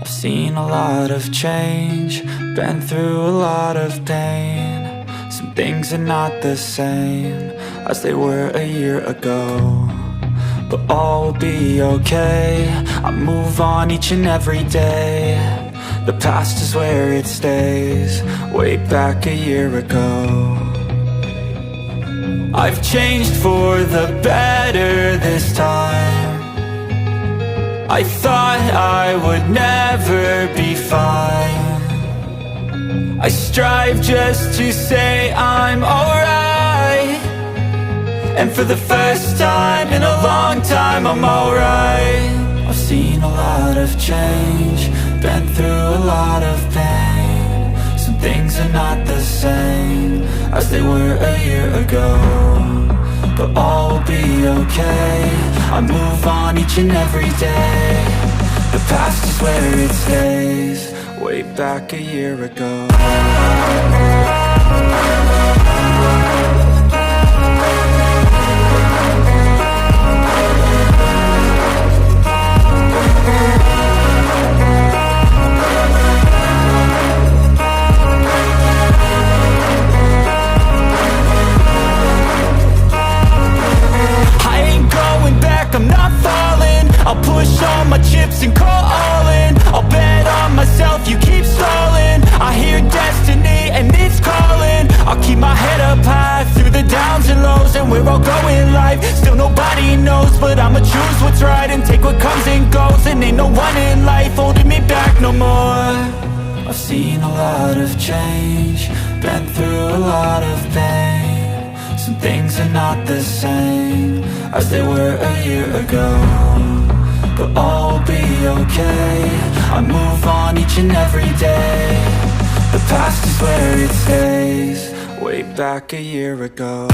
I've seen a lot of change, been through a lot of pain. Some things are not the same as they were a year ago, but all will be okay. I move on each and every day. The past is where it stays, way back a year ago. I've changed for the better this time. I thought I would never be fine. I strive just to say I'm alright, and for the first time in a long time I'm alright. I've seen a lot of change, been through a lot of pain. Some things are not the same as they were a year ago, but all will be okay. I move on each and every day. The past is where it stays, way back a year ago. I'm not falling, I'll push all my chips and call all in. I'll bet on myself, you keep stalling. I hear destiny and it's calling. I'll keep my head up high through the downs and lows, and we're all going life. Still nobody knows, but I'ma choose what's right and take what comes and goes. And ain't no one in life holding me back no more. I've seen a lot of change, been through a lot of pain. Some things are not the same as they were a year ago, but all will be okay. I move on each and every day. The past is where it stays, way back a year ago.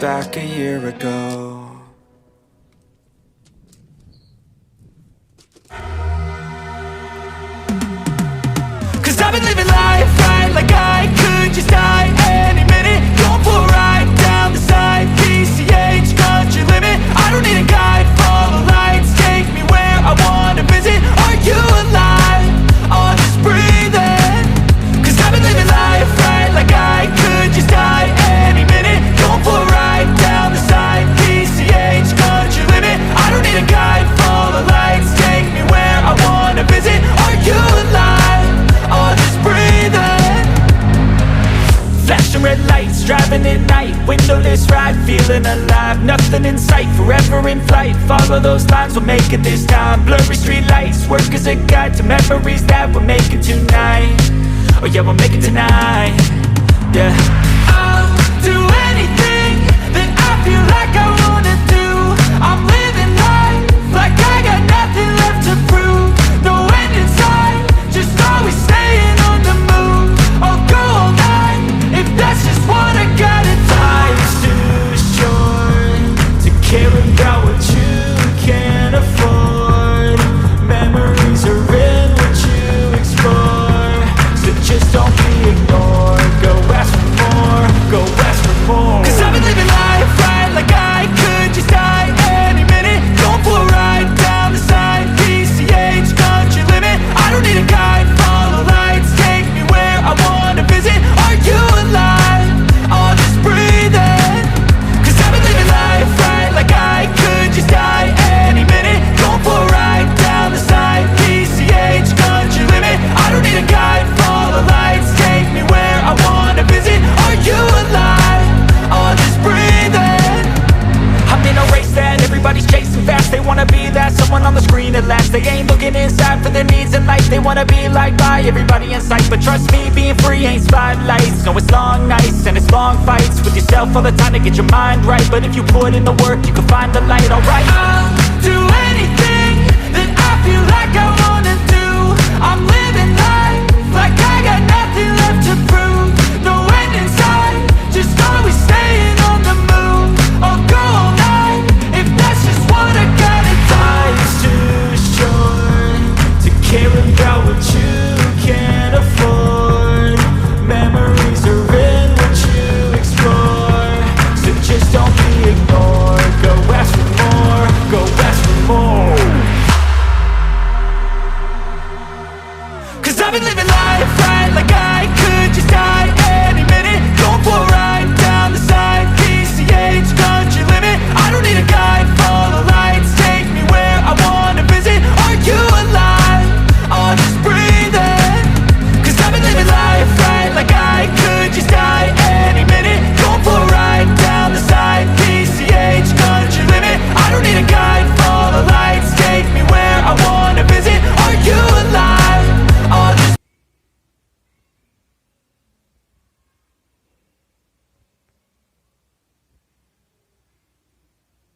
Back a year ago. Cause I've been living life right like I could just die any minute. Going for a ride down the side, PCH, country limit. I don't need a guide, follow lights, take me where I wanna visit. Are you alive? Or just breathing? Cause I've been living life right like I could just die any minute. Going for a ride down the side, PCH, country limit. I don't need a guide, follow lights, take me where I wanna visit. Are you alive, or just breathing? Flashing red lights, driving at night, windowless ride, feeling alive. Nothing in sight, forever in flight. Follow those lines, we'll make it this time. Blurry street lights, work as a guide to memories that we're making tonight. Oh yeah, we'll make it tonight. Yeah, I'll do anything that I feel like I wanna do. I'm living life like I got nothing left to prove. No end in sight, just always staying on the move. I'll go all night if that's just what I gotta do. Life's too short to care about what you can't afford. Memories are in what you explore, so just don't be ignored. Go ask for more, go ask for more. Cause I've been living life right like I could just die any minute. Going for a ride down the side, PCH, wanna be liked by everybody in sight, but trust me, being free ain't spotlights. No, it's long nights and it's long fights with yourself all the time to get your mind right. But if you put in the work, you can find the light, alright. I'll do anything that I feel like I wanna do. I'm living